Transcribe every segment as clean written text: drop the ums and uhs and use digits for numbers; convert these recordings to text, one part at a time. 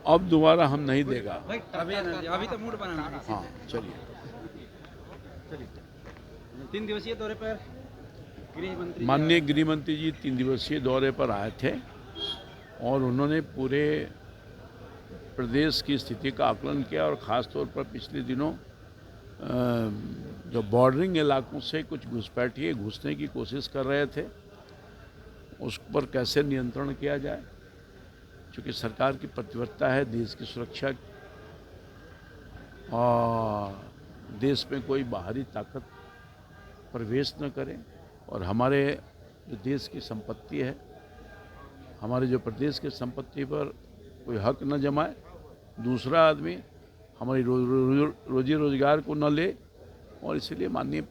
अब दोबारा हम नहीं देगा। अभी तो मूड बना है। हाँ चलिए। 3 दिवसीय दौरे पर गृह मंत्री माननीय गृह मंत्री जी 3 दिवसीय दौरे पर आए थे और उन्होंने पूरे प्रदेश की स्थिति का आकलन किया और ख़ास तौर पर पिछले दिनों जो बॉर्डरिंग इलाकों से कुछ घुसपैठिए घुसने की कोशिश कर रहे थे, उस पर कैसे नियंत्रण किया जाए। क्योंकि सरकार की प्रतिबद्धता है देश की सुरक्षा और देश में कोई बाहरी ताकत प्रवेश न करे और हमारे जो देश की संपत्ति है, हमारे जो प्रदेश की संपत्ति पर कोई हक न जमाए, दूसरा आदमी हमारी रोजी रोजगार को न ले। और इसलिए माननीय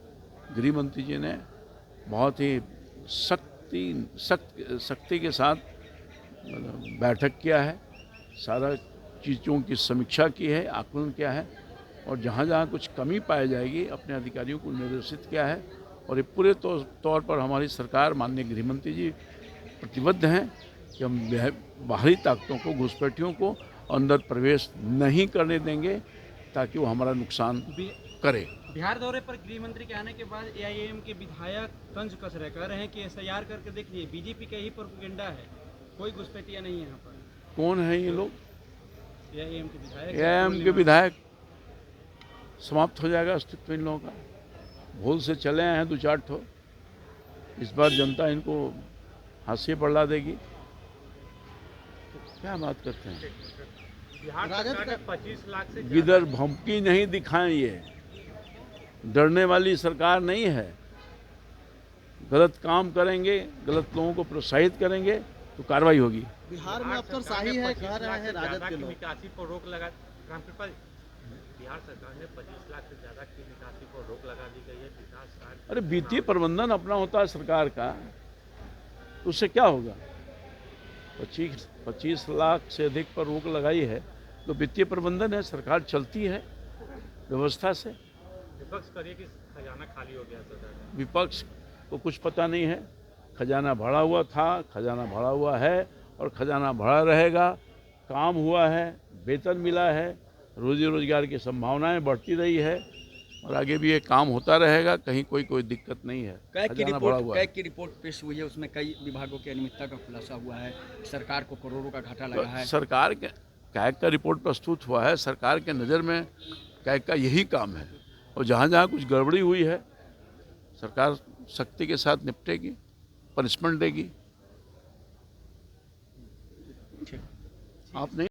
गृह मंत्री जी ने बहुत ही सख्ती के साथ बैठक किया है, सारा चीज़ों की समीक्षा की है, आकलन किया है और जहाँ जहाँ कुछ कमी पाई जाएगी अपने अधिकारियों को निर्देशित किया है। और ये पूरे तौर पर हमारी सरकार माननीय गृह मंत्री जी प्रतिबद्ध हैं कि हम बाहरी ताकतों को, घुसपैठियों को अंदर प्रवेश नहीं करने देंगे ताकि वो हमारा नुकसान करे। बिहार दौरे पर गृह मंत्री के आने के बाद एआईएम के विधायक तंज कस रहे, कह रहे हैं कि एसआईआर करके देख लिए, बीजेपी का ही प्रोपेगेंडा है, कोई घुसपैठिया नहीं है यहाँ पर। कौन है ये लोग? एआईएम के विधायक। एआईएम के विधायक समाप्त हो जाएगा अस्तित्व इन लोगों का। भूल से चले आए हैं 2-4 ठो, इस बार जनता इनको हाशिए पर ला देगी। क्या बात करते हैं? बिहार सरकार का 25 लाख से इधर भमकी नहीं दिखाएं, ये डरने वाली सरकार नहीं है। गलत काम करेंगे, गलत लोगों को प्रोत्साहित करेंगे तो कार्रवाई होगी। बिहार में अफसरशाही है, कह रहे हैं राजद के लोग। निकासी पर रोक लगा, रामकृपाल, बिहार सरकार ने 25 लाख से ज्यादा की निकासी पर रोक लगा दी गई है। विकास कार्य, अरे वित्तीय प्रबंधन अपना होता है सरकार का, तो उससे क्या होगा? 25 लाख से अधिक पर रोक लगाई है तो वित्तीय प्रबंधन है, सरकार चलती है व्यवस्था से। विपक्ष करिए कि खजाना खाली हो गया सरकार। विपक्ष को कुछ पता नहीं है, खजाना भरा हुआ था, खजाना भरा हुआ है और खजाना भरा रहेगा। काम हुआ है, वेतन मिला है, रोजी रोजगार की संभावनाएं बढ़ती रही है और आगे भी ये काम होता रहेगा, कहीं कोई दिक्कत नहीं है। कैग की रिपोर्ट पेश हुई है, उसमें कई विभागों की अनियमितता का खुलासा हुआ है, सरकार को करोड़ों का घाटा लगा है। सरकार के कैग का रिपोर्ट प्रस्तुत हुआ है, सरकार के नज़र में कैग का यही काम है और जहाँ जहाँ कुछ गड़बड़ी हुई है सरकार सख्ती के साथ निपटेगी, पनिशमेंट देगी। आप नहीं